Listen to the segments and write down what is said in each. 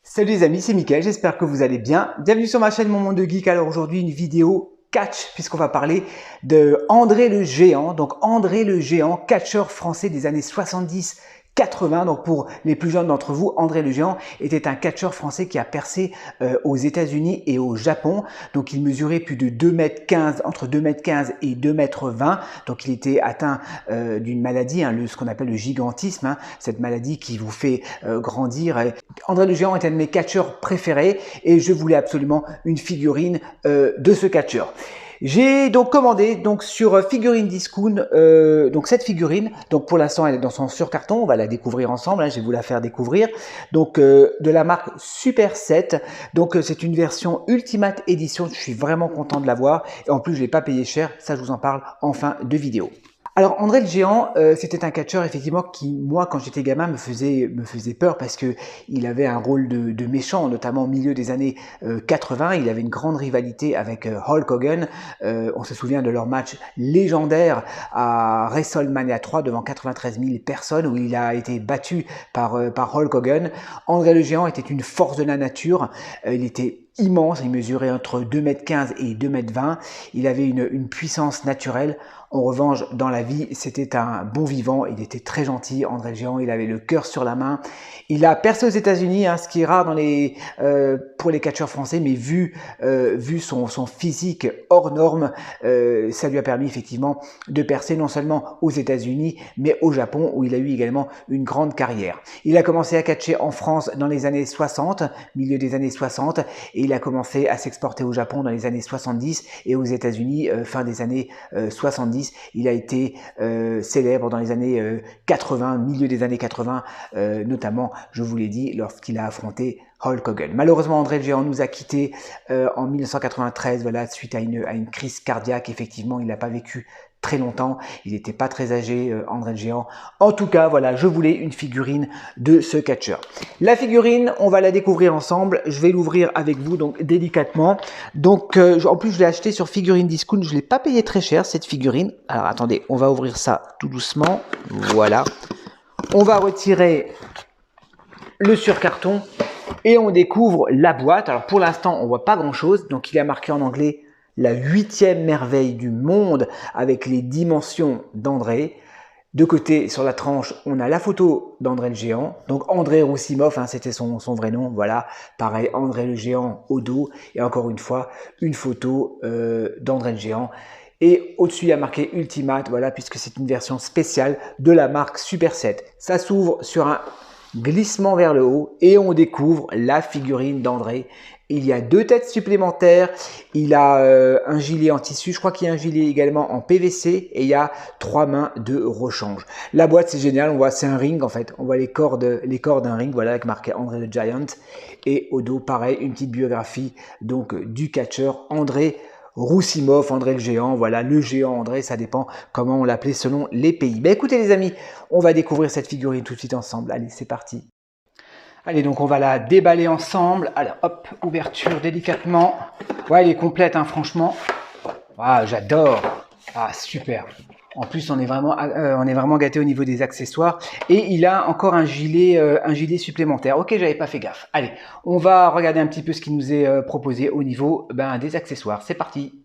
Salut les amis, c'est Mickaël, j'espère que vous allez bien. Bienvenue sur ma chaîne Mon Monde de Geek. Alors aujourd'hui une vidéo catch puisqu'on va parler de André le Géant. Donc André le Géant, catcheur français des années 70-80. Donc pour les plus jeunes d'entre vous, André le Géant était un catcheur français qui a percé aux États-Unis et au Japon. Donc il mesurait plus de 2,15 m, entre 2,15 m et 2,20 m. Donc il était atteint d'une maladie, ce qu'on appelle le gigantisme, cette maladie qui vous fait grandir. André le Géant est un de mes catcheurs préférés et je voulais absolument une figurine de ce catcheur. J'ai donc commandé sur Figurine Discount donc cette figurine. Donc pour l'instant elle est dans son surcarton, on va la découvrir ensemble, je vais vous la faire découvrir. Donc de la marque Super 7. Donc c'est une version Ultimate Edition, je suis vraiment content de l'avoir et en plus je l'ai pas payé cher, ça je vous en parle en fin de vidéo. Alors André le Géant, c'était un catcheur effectivement qui, moi, quand j'étais gamin, me faisait peur parce que il avait un rôle de méchant, notamment au milieu des années 80. Il avait une grande rivalité avec Hulk Hogan. On se souvient de leur match légendaire à WrestleMania 3 devant 93 000 personnes où il a été battu par Hulk Hogan. André le Géant était une force de la nature. Il était immense, il mesurait entre 2,15 m et 2,20 m. Il avait une puissance naturelle. En revanche, dans la vie, c'était un bon vivant. Il était très gentil, André le Géant. Il avait le cœur sur la main. Il a percé aux États-Unis, ce qui est rare pour les catcheurs français, mais vu son physique hors norme, ça lui a permis effectivement de percer non seulement aux États-Unis, mais au Japon, où il a eu également une grande carrière. Il a commencé à catcher en France dans les années 60, milieu des années 60, et il a commencé à s'exporter au Japon dans les années 70 et aux États-Unis fin des années 70. Il a été célèbre dans les années 80, milieu des années 80, notamment, je vous l'ai dit, lorsqu'il a affronté Hulk Hogan. Malheureusement, André le Géant nous a quittés en 1993, voilà, suite à une crise cardiaque. Effectivement, il n'a pas vécu très longtemps, il n'était pas très âgé, André le Géant. En tout cas, voilà, je voulais une figurine de ce catcheur. La figurine, on va la découvrir ensemble. Je vais l'ouvrir avec vous, donc délicatement. Donc, en plus, je l'ai acheté sur Figurine Discount. Je ne l'ai pas payé très cher, cette figurine. Alors, attendez, on va ouvrir ça tout doucement. Voilà. On va retirer le surcarton et on découvre la boîte. Alors, pour l'instant, on voit pas grand-chose. Donc, il est marqué en anglais la 8e merveille du monde avec les dimensions d'André. De côté, sur la tranche, on a la photo d'André le Géant. Donc André Roussimov, c'était son vrai nom. Voilà, pareil, André le Géant au dos. Et encore une fois, une photo d'André le Géant. Et au-dessus, il y a marqué Ultimate, voilà, puisque c'est une version spéciale de la marque Super 7. Ça s'ouvre sur un glissement vers le haut et on découvre la figurine d'André. Il y a 2 têtes supplémentaires, il a un gilet en tissu, je crois qu'il y a un gilet également en PVC et il y a 3 mains de rechange. La boîte c'est génial, on voit c'est un ring en fait, on voit les cordes d'un ring, voilà, avec marqué André le Giant et au dos pareil une petite biographie donc du catcheur André Roussimov, André le Géant, voilà, le géant André, ça dépend comment on l'appelait selon les pays. Ben écoutez les amis, on va découvrir cette figurine tout de suite ensemble, allez c'est parti. Allez, donc on va la déballer ensemble. Alors, hop, ouverture délicatement. Ouais, elle est complète, franchement. Ah, j'adore. Ah, super. En plus, on est vraiment gâté au niveau des accessoires. Et il a encore un gilet supplémentaire. Ok, j'avais pas fait gaffe. Allez, on va regarder un petit peu ce qui nous est proposé au niveau des accessoires. C'est parti.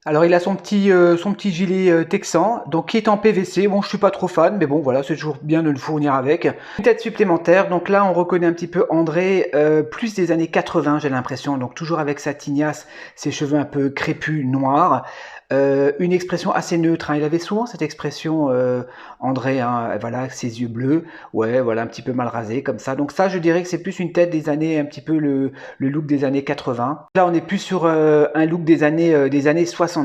Alors il a son petit gilet texan, donc qui est en PVC. Bon, je suis pas trop fan, mais bon, voilà, c'est toujours bien de le fournir avec. Une tête supplémentaire, donc là on reconnaît un petit peu André, plus des années 80, j'ai l'impression. Donc toujours avec sa tignasse, ses cheveux un peu crépus, noirs. Une expression assez neutre, il avait souvent cette expression André, voilà, ses yeux bleus, ouais, voilà, un petit peu mal rasé comme ça. Donc ça, je dirais que c'est plus une tête des années, un petit peu le look des années 80. Là, on est plus sur un look des années 70.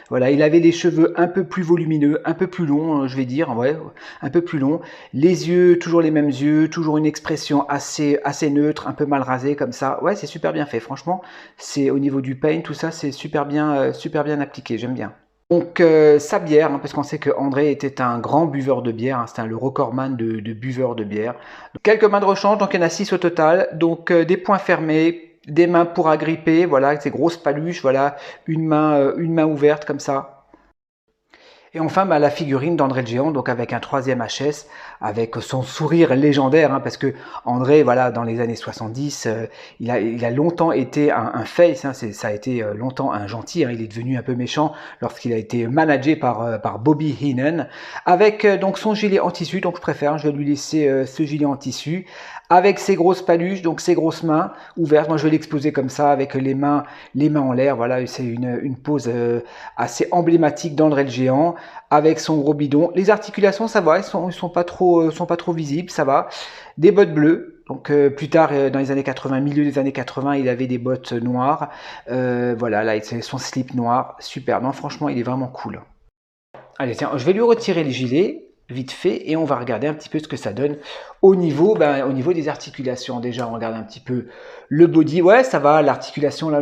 Voilà, il avait les cheveux un peu plus volumineux, un peu plus longs, je vais dire, ouais, un peu plus longs. Les yeux, toujours les mêmes yeux, toujours une expression assez neutre, un peu mal rasé comme ça. Ouais, c'est super bien fait, franchement. C'est au niveau du paint, tout ça, c'est super bien appliqué. J'aime bien. Donc sa bière, parce qu'on sait que André était un grand buveur de bière, c'était le recordman de buveur de bière. Donc, quelques mains de rechange, donc il y en a 6 au total, donc des poings fermés, des mains pour agripper, voilà, ces grosses paluches, voilà, une main ouverte comme ça. Et enfin, la figurine d'André le Géant, donc avec un troisième HS, avec son sourire légendaire, hein, parce que André, voilà, dans les années 70, il a longtemps été un face, hein, ça a été longtemps un gentil, hein, il est devenu un peu méchant lorsqu'il a été managé par Bobby Heenan, avec donc son gilet en tissu, donc je vais lui laisser ce gilet en tissu, avec ses grosses paluches, donc ses grosses mains ouvertes. Moi, je vais l'exposer comme ça, avec les mains en l'air. Voilà, c'est une pose assez emblématique d'André le Géant, avec son gros bidon. Les articulations, ça va, ils sont pas trop visibles, ça va. Des bottes bleues. Donc plus tard, dans les années 80, milieu des années 80, il avait des bottes noires. Voilà, là, c'est son slip noir. Super. Non, franchement, il est vraiment cool. Allez, tiens, je vais lui retirer les gilets vite fait et on va regarder un petit peu ce que ça donne au niveau des articulations. Déjà, on regarde un petit peu le body. Ouais, ça va, l'articulation là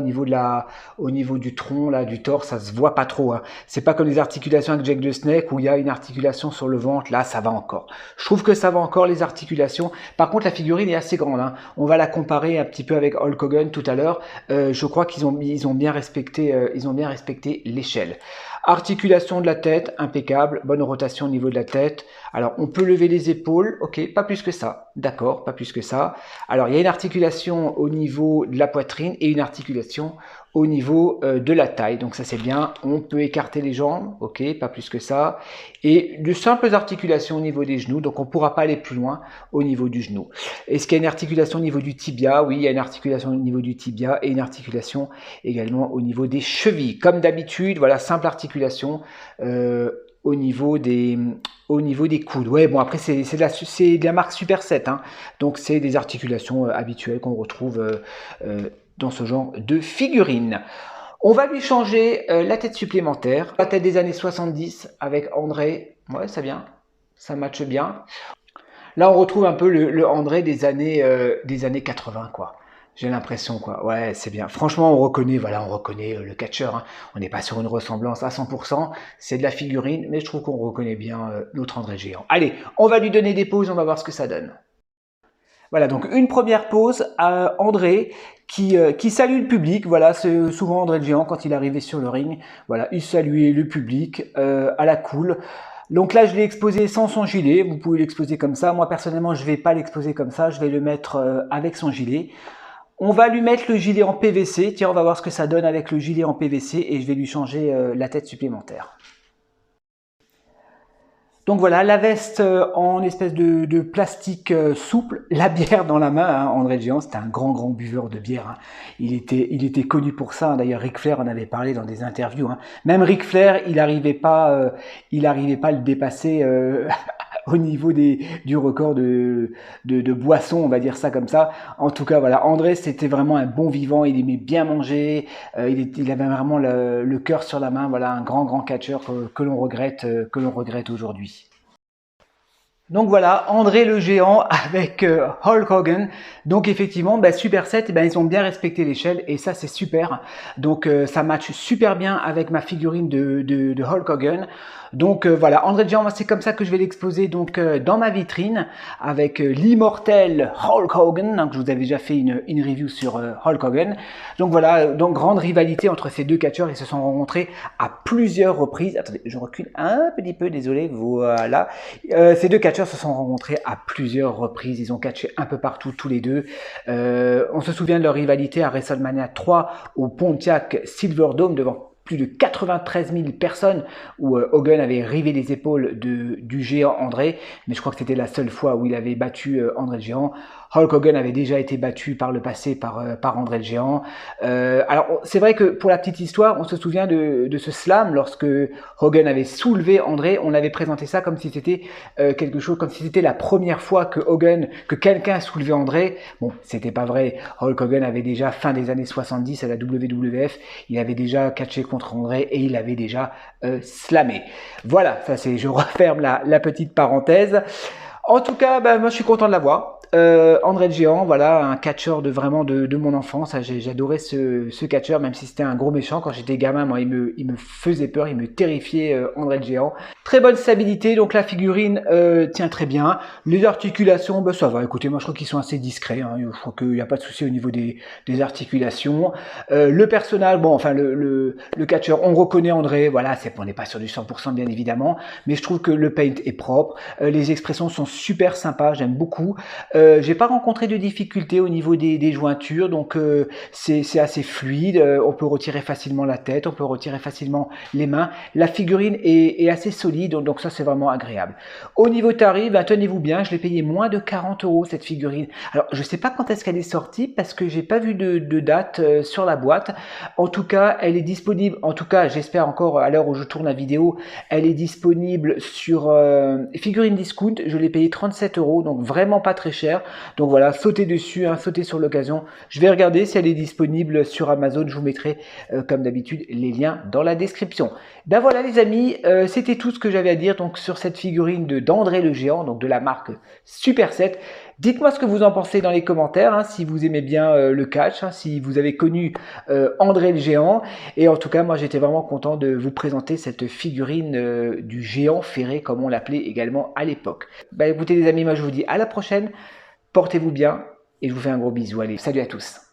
au niveau du tronc là, du torse, ça se voit pas trop, hein. C'est pas comme les articulations avec Jake the Snake où il y a une articulation sur le ventre. Là, ça va encore. Je trouve que ça va encore, les articulations. Par contre, la figurine est assez grande, hein. On va la comparer un petit peu avec Hulk Hogan tout à l'heure. Je crois qu'ils ont bien respecté l'échelle. Articulation de la tête, impeccable, bonne rotation au niveau de la tête. Alors, on peut lever les épaules, ok, pas plus que ça, d'accord, pas plus que ça. Alors, il y a une articulation au niveau de la poitrine et une articulation au niveau de la taille. Donc ça, c'est bien. On peut écarter les jambes, ok, pas plus que ça. Et de simples articulations au niveau des genoux, donc on ne pourra pas aller plus loin au niveau du genou. Est-ce qu'il y a une articulation au niveau du tibia? Oui, il y a une articulation au niveau du tibia et une articulation également au niveau des chevilles. Comme d'habitude, voilà, simple articulation au niveau des coudes. Ouais, bon, après, c'est de la marque Super 7, hein. Donc, c'est des articulations habituelles qu'on retrouve dans ce genre de figurine. On va lui changer la tête supplémentaire. La tête des années 70 avec André. Ouais, ça vient. Ça matche bien. Là, on retrouve un peu le André des années 80, quoi. J'ai l'impression, quoi. Ouais, c'est bien. Franchement, on reconnaît le catcheur, hein. On n'est pas sur une ressemblance à 100%. C'est de la figurine, mais je trouve qu'on reconnaît bien notre André Géant. Allez, on va lui donner des pauses, on va voir ce que ça donne. Voilà, donc une première pause à André qui salue le public. Voilà, c'est souvent André le Géant quand il arrivait sur le ring. Voilà, il saluait le public à la cool. Donc là, je l'ai exposé sans son gilet. Vous pouvez l'exposer comme ça. Moi, personnellement, je ne vais pas l'exposer comme ça. Je vais le mettre avec son gilet. On va lui mettre le gilet en PVC. Tiens, on va voir ce que ça donne avec le gilet en PVC et je vais lui changer la tête supplémentaire. Donc voilà, la veste en espèce de plastique souple, la bière dans la main, hein. André le Géant, c'était un grand buveur de bière, hein. Il était connu pour ça, hein. D'ailleurs, Ric Flair en avait parlé dans des interviews, hein. Même Ric Flair, il n'arrivait pas à le dépasser au niveau du record de boisson, on va dire ça comme ça. En tout cas, voilà, André, c'était vraiment un bon vivant, il aimait bien manger, il avait vraiment le cœur sur la main. Voilà, un grand catcheur que l'on regrette aujourd'hui. Donc voilà, André le Géant avec Hulk Hogan. Donc effectivement, Super 7, ils ont bien respecté l'échelle et ça c'est super. Donc ça match super bien avec ma figurine de Hulk Hogan. Donc voilà, André le Géant, c'est comme ça que je vais l'exposer donc dans ma vitrine avec l'immortel Hulk Hogan. Donc je vous avais déjà fait une review sur Hulk Hogan. Donc voilà, donc grande rivalité entre ces deux catcheurs. Ils se sont rencontrés à plusieurs reprises. Attendez, je recule un petit peu, désolé. Voilà, ces deux catcheurs se sont rencontrés à plusieurs reprises. Ils ont catché un peu partout tous les deux. On se souvient de leur rivalité à WrestleMania 3 au Pontiac Silverdome devant plus de 93 000 personnes où Hogan avait rivé les épaules du géant André, mais je crois que c'était la seule fois où il avait battu André le Géant. Hulk Hogan avait déjà été battu par le passé par André le Géant. Alors c'est vrai que pour la petite histoire, on se souvient de ce slam lorsque Hogan avait soulevé André. On avait présenté ça comme si c'était quelque chose, comme si c'était la première fois que quelqu'un soulevait André. Bon, c'était pas vrai. Hulk Hogan avait déjà fin des années 70 à la WWF, il avait déjà catché contre André et il avait déjà slamé. Voilà, ça c'est, je referme la petite parenthèse. En tout cas, moi je suis content de l'avoir. André le Géant, voilà, un catcheur de mon enfance. J'adorais ce catcheur, même si c'était un gros méchant. Quand j'étais gamin, moi, il me faisait peur, il me terrifiait, André le Géant. Très bonne stabilité, donc la figurine tient très bien. Les articulations, ça va. Écoutez, moi je crois qu'ils sont assez discrets. Hein. Je crois qu'il n'y a pas de souci au niveau des articulations. Le personnage, le catcheur, on reconnaît André. Voilà, on n'est pas sur du 100% bien évidemment, mais je trouve que le paint est propre. Les expressions sont super sympas, j'aime beaucoup. J'ai pas rencontré de difficultés au niveau des jointures, donc c'est assez fluide. On peut retirer facilement la tête, on peut retirer facilement les mains. La figurine est assez solide, donc ça c'est vraiment agréable. Au niveau tarif, tenez-vous bien, je l'ai payé moins de 40 € cette figurine. Alors je sais pas quand est-ce qu'elle est sortie parce que j'ai pas vu de date sur la boîte. En tout cas, elle est disponible. En tout cas, j'espère encore à l'heure où je tourne la vidéo, elle est disponible sur Figurine Discount. Je l'ai payé 37 €, donc vraiment pas très cher. Donc voilà, sautez dessus, hein, sautez sur l'occasion. Je vais regarder si elle est disponible sur Amazon. Je vous mettrai, comme d'habitude, les liens dans la description. Ben voilà les amis, c'était tout ce que j'avais à dire donc sur cette figurine d'André le Géant, donc de la marque Super 7. Dites-moi ce que vous en pensez dans les commentaires, hein, si vous aimez bien le catch, hein, si vous avez connu André le Géant. Et en tout cas, moi j'étais vraiment content de vous présenter cette figurine du géant ferré, comme on l'appelait également à l'époque. Bah écoutez les amis, moi je vous dis à la prochaine. Portez-vous bien et je vous fais un gros bisou. Allez, salut à tous.